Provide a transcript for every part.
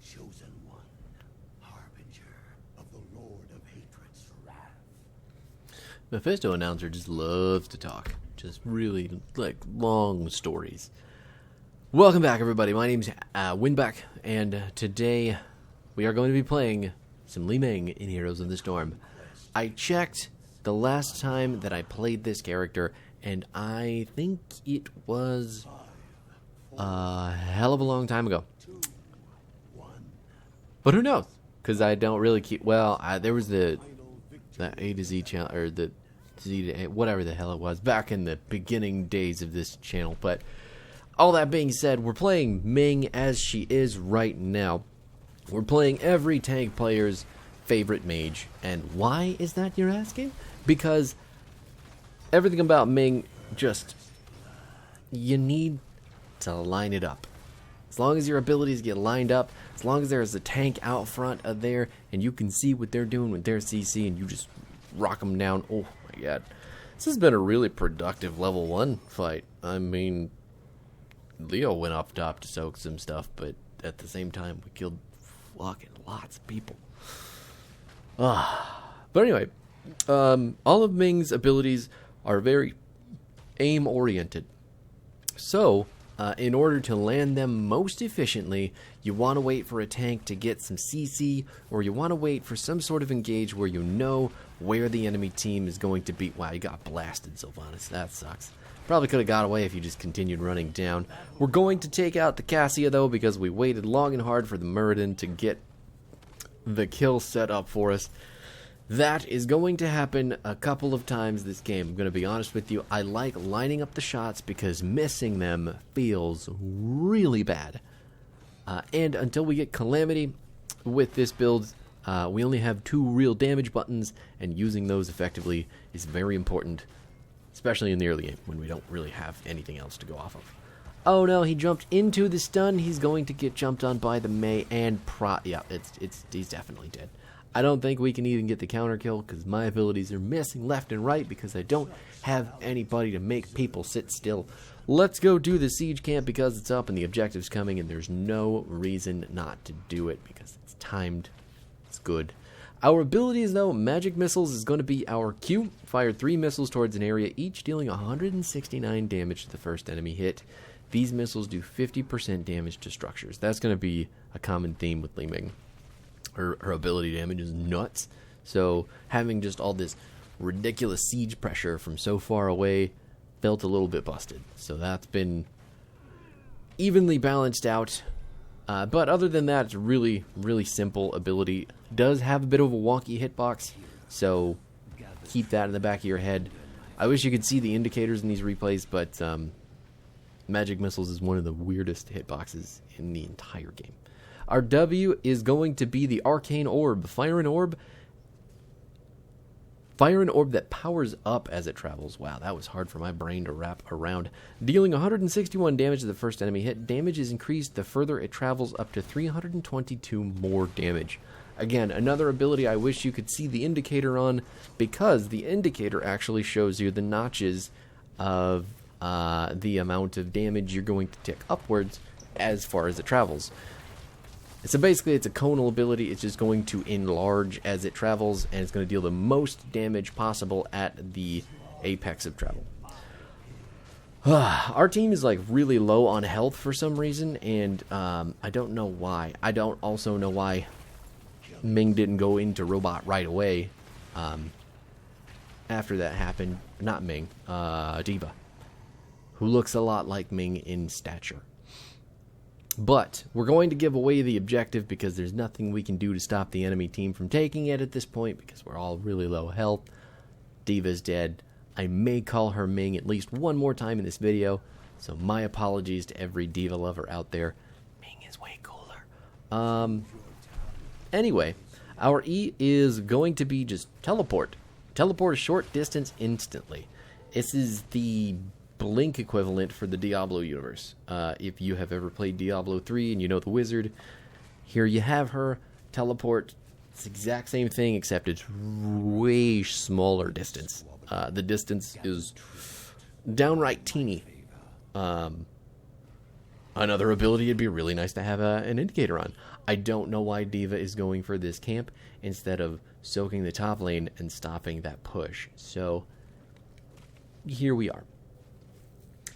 chosen one, harbinger of the Lord of Hatred's wrath. Mephisto announcer just loves to talk. Just really, like, long stories. Welcome back, everybody. My name's Winback, and today we are going to be playing some Ming in Heroes of the Storm. I checked the last time that I played this character, and I think it was a hell of a long time ago. But who knows? Because I don't really keep... Well, there was that A to Z channel, or the Z to A, whatever the hell it was, back in the beginning days of this channel. But all that being said, we're playing Ming as she is right now. We're playing every tank player's favorite mage. And why is that, you're asking? Because everything about Ming, just... you need to line it up. As long as your abilities get lined up, as long as there's a tank out front of there, and you can see what they're doing with their CC, and you just rock them down. Oh my god. This has been a really productive level 1 fight. I mean, Leo went up top to soak some stuff, but at the same time, we killed fucking lots of people. But anyway, all of Ming's abilities are very aim-oriented. So, in order to land them most efficiently, you want to wait for a tank to get some CC, or you want to wait for some sort of engage where you know where the enemy team is going to be. Wow, you got blasted, Sylvanas. That sucks. Probably could have got away if you just continued running down. We're going to take out the Cassia, though, because we waited long and hard for the Muradin to get the kill set up for us. That is going to happen a couple of times this game. I'm going to be honest with you. I like lining up the shots because missing them feels really bad. And until we get Calamity with this build, we only have 2 real damage buttons, and using those effectively is very important, especially in the early game when we don't really have anything else to go off of. Oh no, he jumped into the stun. He's going to get jumped on by the Mei and yeah, he's definitely dead. I don't think we can even get the counter kill because my abilities are missing left and right because I don't have anybody to make people sit still. Let's go do the siege camp because it's up and the objective's coming, and there's no reason not to do it because it's timed. It's good. Our abilities, though, magic missiles is going to be our Q. Fire 3 missiles towards an area, each dealing 169 damage to the first enemy hit. These missiles do 50% damage to structures. That's going to be a common theme with Li Ming. Her ability damage is nuts, so having just all this ridiculous siege pressure from so far away felt a little bit busted. So that's been evenly balanced out, but other than that, it's a really, really simple ability. Does have a bit of a wonky hitbox, so keep that in the back of your head. I wish you could see the indicators in these replays, but Magic Missiles is one of the weirdest hitboxes in the entire game. Our W is going to be the Arcane Orb. Fire an orb that powers up as it travels. Wow, that was hard for my brain to wrap around. Dealing 161 damage to the first enemy hit. Damage is increased the further it travels, up to 322 more damage. Again, another ability I wish you could see the indicator on, because the indicator actually shows you the notches of the amount of damage you're going to tick upwards as far as it travels. So basically, it's a conal ability. It's just going to enlarge as it travels, and it's going to deal the most damage possible at the apex of travel. Our team is like really low on health for some reason, and I don't know why. I don't also know why Ming didn't go into robot right away after that happened. Not Ming, D.Va, who looks a lot like Ming in stature. But we're going to give away the objective because there's nothing we can do to stop the enemy team from taking it at this point because we're all really low health. D.Va's dead. I may call her Ming at least one more time in this video, so my apologies to every D.Va lover out there. Ming is way cooler. Anyway, our E is going to be just teleport. Teleport a short distance instantly. This is the Blink equivalent for the Diablo universe. If you have ever played Diablo 3 and you know the wizard, here you have her. Teleport. It's the exact same thing, except it's way smaller distance. The distance is downright teeny. another ability it'd be really nice to have an indicator on. I don't know why D.Va is going for this camp instead of soaking the top lane and stopping that push. So, here we are.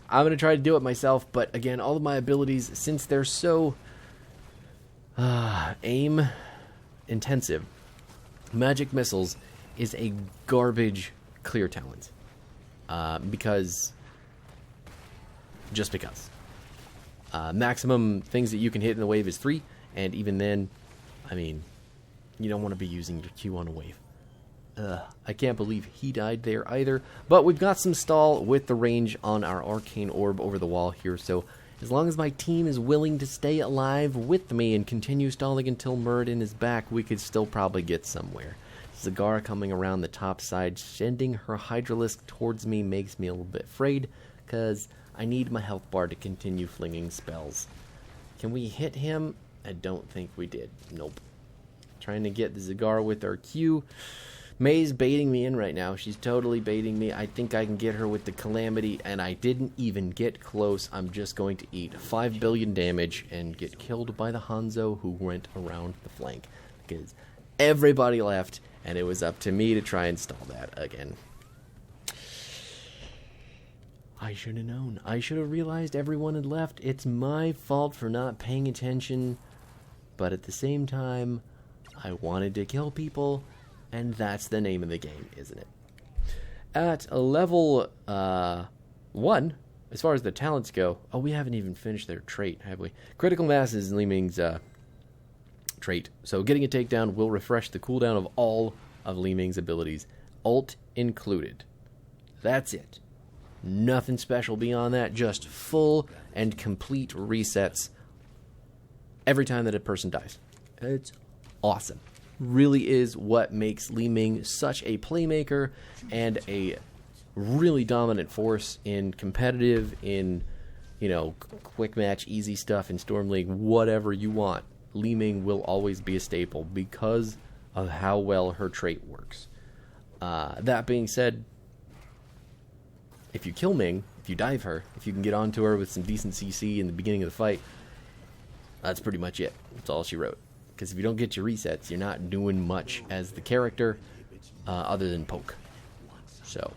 I'm going to try to do it myself, but again, all of my abilities, since they're so aim intensive, Magic Missiles is a garbage clear talent. Just because. Maximum things that you can hit in the wave is 3, and even then, I mean, you don't want to be using your Q on a wave. I can't believe he died there either. But we've got some stall with the range on our Arcane Orb over the wall here. So as long as my team is willing to stay alive with me and continue stalling until Muradin is back, we could still probably get somewhere. Zagara coming around the top side, sending her Hydralisk towards me makes me a little bit afraid, because I need my health bar to continue flinging spells. Can we hit him? I don't think we did. Nope. Trying to get the Zagara with our Q. May's baiting me in right now. She's totally baiting me. I think I can get her with the Calamity, and I didn't even get close. I'm just going to eat 5 billion damage and get killed by the Hanzo who went around the flank, because everybody left, and it was up to me to try and stall that again. I should have known. I should have realized everyone had left. It's my fault for not paying attention, but at the same time, I wanted to kill people, and that's the name of the game, isn't it? At a level 1, as far as the talents go, oh, we haven't even finished their trait, have we? Critical Mass is Li Ming's trait, so getting a takedown will refresh the cooldown of all of Li Ming's abilities, ult included. That's it. Nothing special beyond that, just full and complete resets every time that a person dies. It's awesome. Really is what makes Li Ming such a playmaker and a really dominant force in competitive, in, you know, quick match, easy stuff in Storm League, whatever you want. Li Ming will always be a staple because of how well her trait works. That being said, if you kill Ming, if you dive her, if you can get onto her with some decent CC in the beginning of the fight, that's pretty much it. That's all she wrote. Because if you don't get your resets, you're not doing much as the character other than poke. So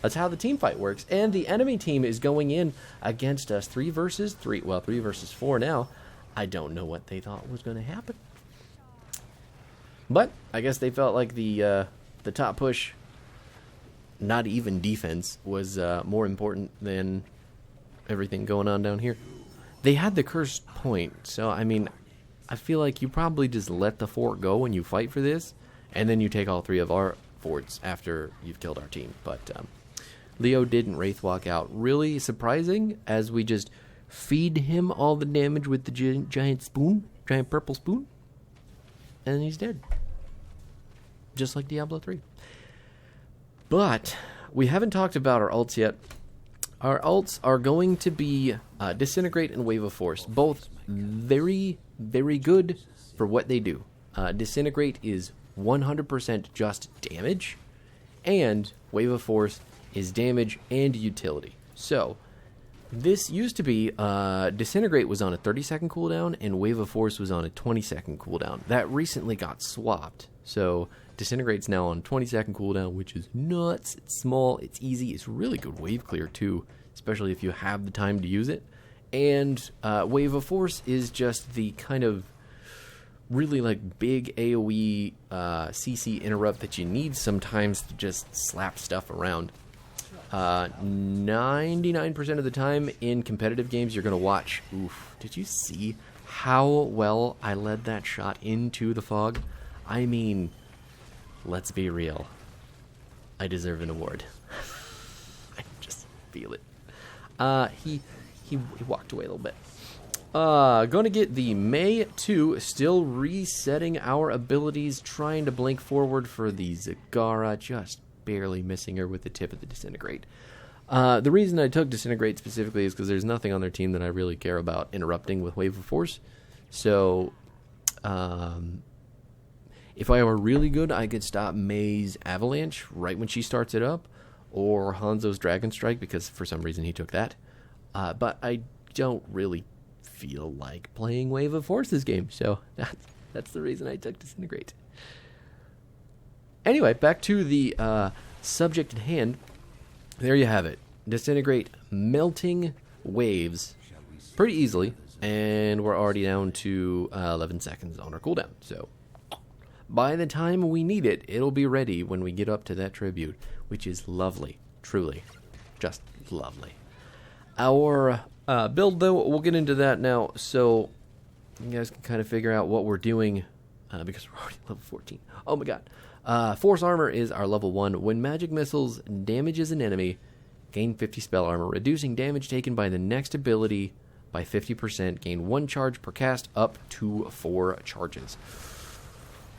that's how the team fight works. And the enemy team is going in against us 3 versus 3. Well, 3 versus 4 now. I don't know what they thought was going to happen. But I guess they felt like the top push, not even defense, was more important than everything going on down here. They had the cursed point, so I mean, I feel like you probably just let the fort go when you fight for this, and then you take all 3 of our forts after you've killed our team. But Leo didn't Wraith Walk out. Really surprising, as we just feed him all the damage with the giant spoon, giant purple spoon, and he's dead. Just like Diablo 3. But we haven't talked about our ults yet. Our ults are going to be Disintegrate and Wave of Force. Both very, very good for what they do. Disintegrate is 100% just damage, and Wave of Force is damage and utility. So, this used to be, Disintegrate was on a 30-second cooldown, and Wave of Force was on a 20-second cooldown. That recently got swapped. So, Disintegrate's now on 20-second cooldown, which is nuts. It's small, it's easy, it's really good wave clear too, especially if you have the time to use it. And Wave of Force is just the kind of really like big AoE CC interrupt that you need sometimes to just slap stuff around. 99% of the time in competitive games you're going to watch. Oof, did you see how well I led that shot into the fog? I mean, let's be real. I deserve an award. I just feel it. He walked away a little bit. Going to get the Mei 2, still resetting our abilities, trying to blink forward for the Zagara, just barely missing her with the tip of the Disintegrate. The reason I took Disintegrate specifically is because there's nothing on their team that I really care about interrupting with Wave of Force. So, if I were really good, I could stop Mei's Avalanche right when she starts it up, or Hanzo's Dragon Strike, because for some reason he took that. But I don't really feel like playing Wave of Force this game. So that's the reason I took Disintegrate. Anyway, back to the subject at hand. There you have it. Disintegrate melting waves pretty easily, and we're already down to 11 seconds on our cooldown. So by the time we need it, it'll be ready when we get up to that tribute, which is lovely. Truly. Just lovely. Our build, though, we'll get into that now, so you guys can kind of figure out what we're doing, because we're already level 14. Oh my god. Force Armor is our level 1. When magic missiles damages an enemy, gain 50 spell armor, reducing damage taken by the next ability by 50%. Gain 1 charge per cast, up to 4 charges.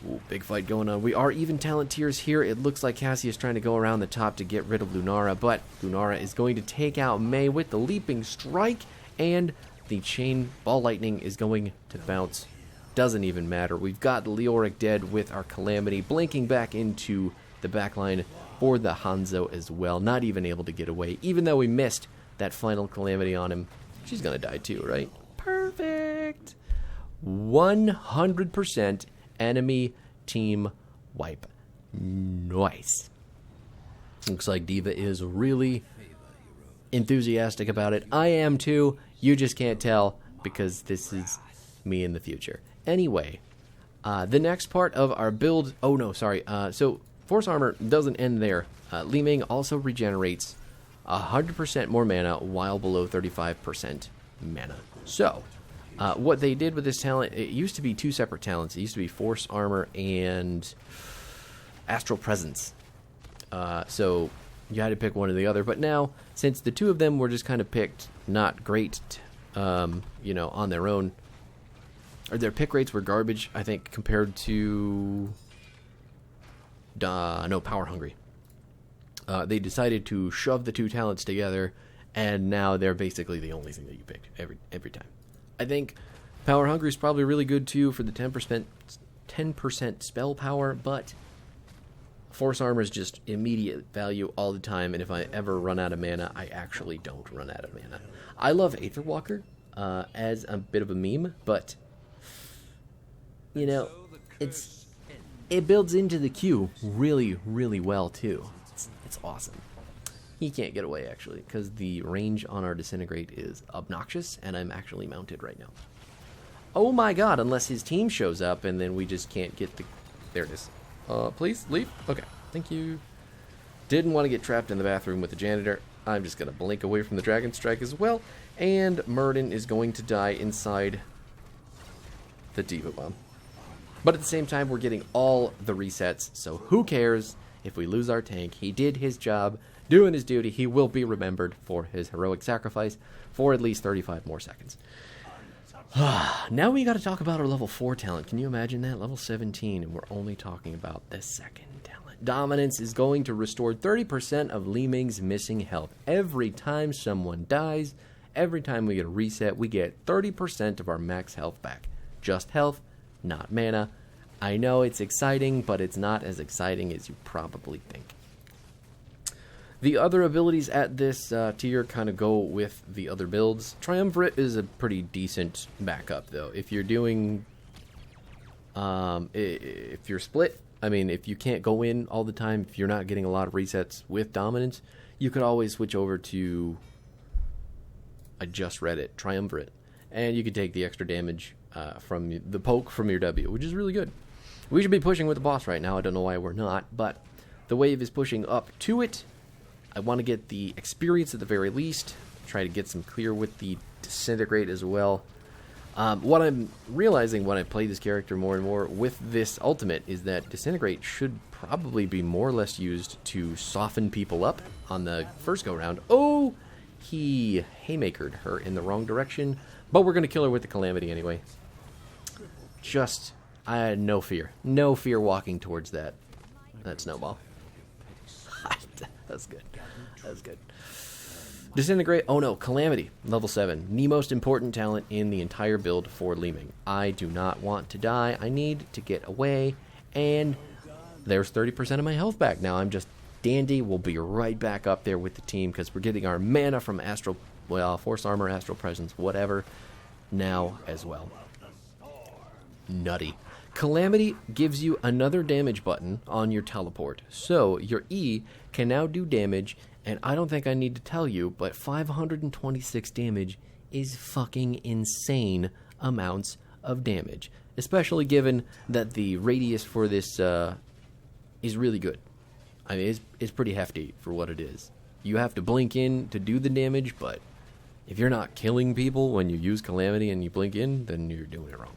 Ooh, big fight going on. We are even talent tiers here. It looks like Cassie is trying to go around the top to get rid of Lunara, but Lunara is going to take out Mei with the leaping strike, and the chain ball lightning is going to bounce. Doesn't even matter. We've got Leoric dead with our Calamity blinking back into the backline for the Hanzo as well. Not even able to get away, even though we missed that final Calamity on him. She's gonna die too, right? Perfect. 100% enemy team wipe. Nice. Looks like Diva is really enthusiastic about it. I am too. You just can't tell because this is me in the future. Anyway, the next part of our build... Oh, no, sorry. So, Force Armor doesn't end there. Li Ming also regenerates 100% more mana while below 35% mana. So, what they did with this talent... It used to be 2 separate talents. It used to be Force Armor and Astral Presence. So, you had to pick one or the other. But now, since the 2 of them were just kind of picked not great, you know, on their own... Or their pick rates were garbage, I think, compared to... Power Hungry. They decided to shove the 2 talents together, and now they're basically the only thing that you pick every time. I think Power Hungry is probably really good, too, for the 10% spell power, but Force Armor is just immediate value all the time, and if I ever run out of mana, I actually don't run out of mana. I love Aetherwalker as a bit of a meme, but... You know, it builds into the queue really, really well, too. It's awesome. He can't get away, actually, because the range on our Disintegrate is obnoxious, and I'm actually mounted right now. Oh my god, unless his team shows up, and then we just can't get the... There it is. Please, leave? Okay, thank you. Didn't want to get trapped in the bathroom with the janitor. I'm just going to blink away from the Dragon Strike as well, and Murden is going to die inside the Diva Bomb. But at the same time, we're getting all the resets, so who cares if we lose our tank? He did his job, doing his duty. He will be remembered for his heroic sacrifice for at least 35 more seconds. Now we got to talk about our level 4 talent. Can you imagine that? Level 17, and we're only talking about the second talent. Dominance is going to restore 30% of Li Ming's missing health. Every time someone dies, every time we get a reset, we get 30% of our max health back. Just health, not mana. I know it's exciting, but it's not as exciting as you probably think. The other abilities at this tier kind of go with the other builds. Triumvirate is a pretty decent backup, though. If you're doing... if you're split, I mean, if you can't go in all the time, if you're not getting a lot of resets with Dominance, you could always switch over to... I just read it, Triumvirate. And you could take the extra damage from the poke from your W, which is really good. We should be pushing with the boss right now. I don't know why we're not, but the wave is pushing up to it. I want to get the experience at the very least. Try to get some clear with the Disintegrate as well. What I'm realizing when I play this character more and more with this ultimate is that Disintegrate should probably be more or less used to soften people up on the first go-round. Oh, he haymakered her in the wrong direction, but we're going to kill her with the Calamity anyway. I had no fear. No fear walking towards that snowball. That's good. That's good. Disintegrate. Oh no, Calamity. Level 7. The most important talent in the entire build for Li Ming. I do not want to die. I need to get away. And there's 30% of my health back. Now I'm just dandy. We'll be right back up there with the team because we're getting our mana from Force Armor, Astral Presence, whatever. now as well. Nutty. Calamity gives you another damage button on your teleport, so your E can now do damage, and I don't think I need to tell you, but 526 damage is fucking insane amounts of damage, especially given that the radius for this is really good. I mean, it's pretty hefty for what it is. You have to blink in to do the damage, but if you're not killing people when you use Calamity and you blink in, then you're doing it wrong.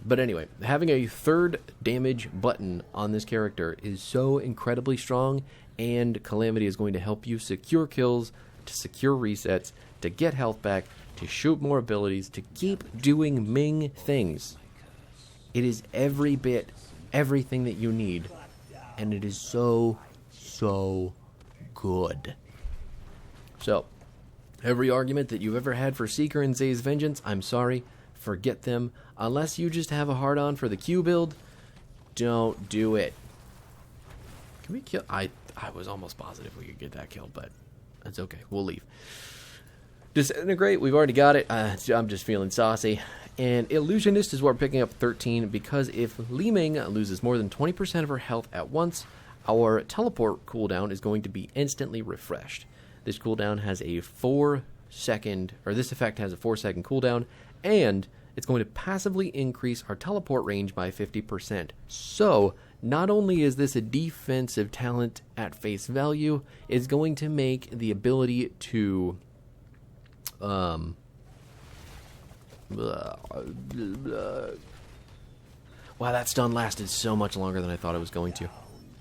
But anyway, having a third damage button on this character is so incredibly strong, and Calamity is going to help you secure kills, to secure resets, to get health back, to shoot more abilities, to keep doing Ming things. It is every bit, everything that you need, and it is so, so good. So, every argument that you've ever had for Seeker and Zay's Vengeance, I'm sorry, forget them. Unless you just have a hard-on for the Q build, don't do it. Can we kill? I was almost positive we could get that kill, but that's okay. We'll leave. Disintegrate, we've already got it. I'm just feeling saucy. And Illusionist is what we're picking up 13, because if Li Ming loses more than 20% of her health at once, our teleport cooldown is going to be instantly refreshed. This cooldown has a 4-second, or this effect has a 4-second cooldown, and it's going to passively increase our teleport range by 50%. So, not only is this a defensive talent at face value, it's going to make the ability to wow, that stun lasted so much longer than I thought it was going to.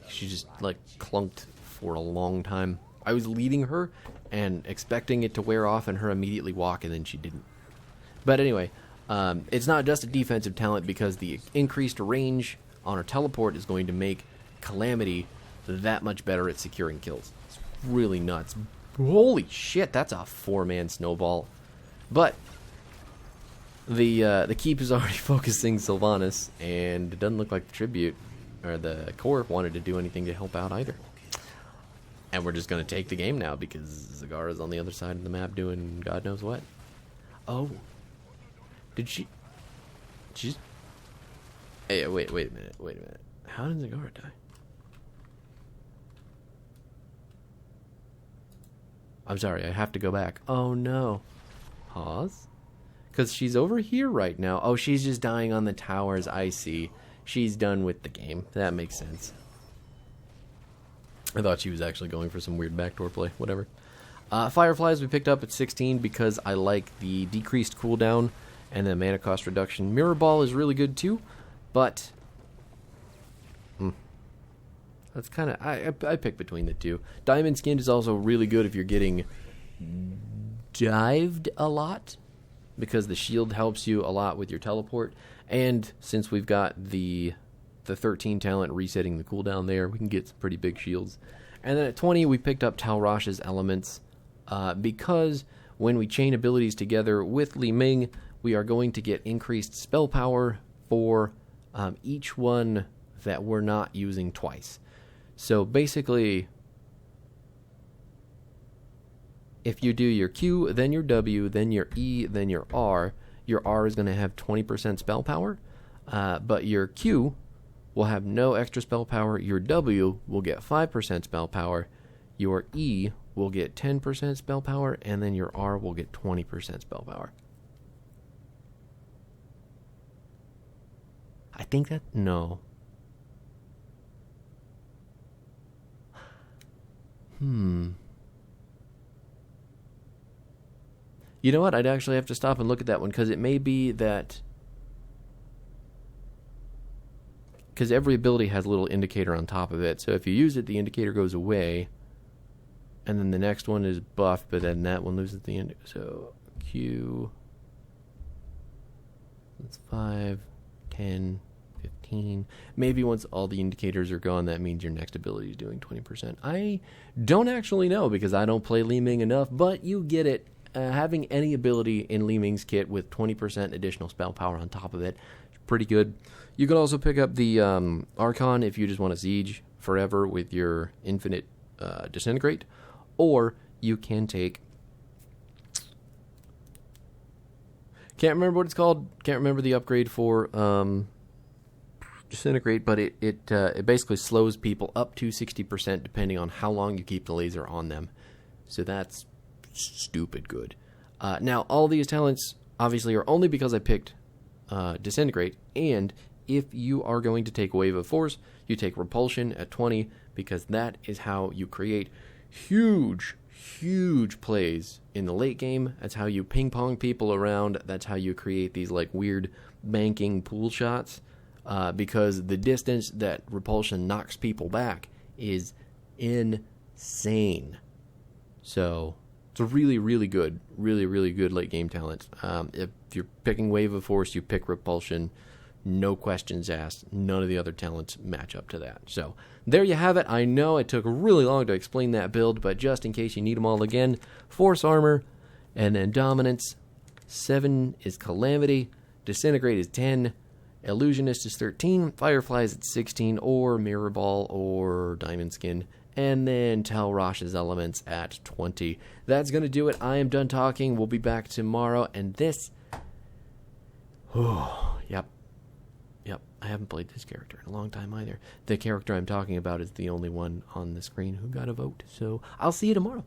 She just, like, clunked for a long time. I was leading her and expecting it to wear off and her immediately walk, and then she didn't. But anyway, it's not just a defensive talent, because the increased range on her teleport is going to make Calamity that much better at securing kills. It's really nuts. Holy shit, that's a 4-man snowball. But the keep is already focusing Sylvanas, and it doesn't look like the tribute or the core wanted to do anything to help out either. And we're just going to take the game now, because Zagara's on the other side of the map doing God knows what. Oh. Did she just... Hey, wait a minute. How did Zagara die? I'm sorry, I have to go back. Oh no. Pause? Because she's over here right now. Oh, she's just dying on the towers, I see. She's done with the game. That makes sense. I thought she was actually going for some weird backdoor play. Whatever. Fireflies we picked up at 16 because I like the decreased cooldown and the mana cost reduction. Mirror Ball is really good too, but that's kind of... I pick between the two. Diamond Skin is also really good if you're getting dived a lot, because the shield helps you a lot with your teleport. And since we've got the 13 talent resetting the cooldown there, we can get some pretty big shields. And then at 20, we picked up Talrash's Elements, because when we chain abilities together with Li Ming, we are going to get increased spell power for each one that we're not using twice. So basically, if you do your Q, then your W, then your E, then your R is going to have 20% spell power, but your Q will have no extra spell power, your W will get 5% spell power, your E will get 10% spell power, and then your R will get 20% spell power. I think that... No. You know what? I'd actually have to stop and look at that one, because it may be that... Because every ability has a little indicator on top of it. So if you use it, the indicator goes away. And then the next one is buffed, but then that one loses the indicator. So Q... That's 5, 10, 15. Maybe once all the indicators are gone, that means your next ability is doing 20%. I don't actually know, because I don't play Li Ming enough, but you get it. Having any ability in Li Ming's kit with 20% additional spell power on top of it is pretty good. You can also pick up the Archon if you just want to siege forever with your infinite disintegrate, or you can take... Can't remember what it's called. Can't remember the upgrade for Disintegrate, but it basically slows people up to 60% depending on how long you keep the laser on them. So that's stupid good. Now, all these talents obviously are only because I picked Disintegrate, and if you are going to take Wave of Force, you take Repulsion at 20, because that is how you create huge plays in the late game. That's how you ping pong people around. That's how you create these like weird banking pool shots, because the distance that Repulsion knocks people back is insane. So it's a really good late game talent. If you're picking Wave of Force, you pick Repulsion. No questions asked. None of the other talents match up to that. So there you have it. I know it took really long to explain that build, but just in case you need them all again, Force Armor, and then Dominance. 7 is Calamity. Disintegrate is 10. Illusionist is 13. Firefly is at 16, or Mirror Ball, or Diamond Skin. And then Tal Rosh's Elements at 20. That's going to do it. I am done talking. We'll be back tomorrow. And this... Yep, I haven't played this character in a long time either. The character I'm talking about is the only one on the screen who got a vote. So I'll see you tomorrow.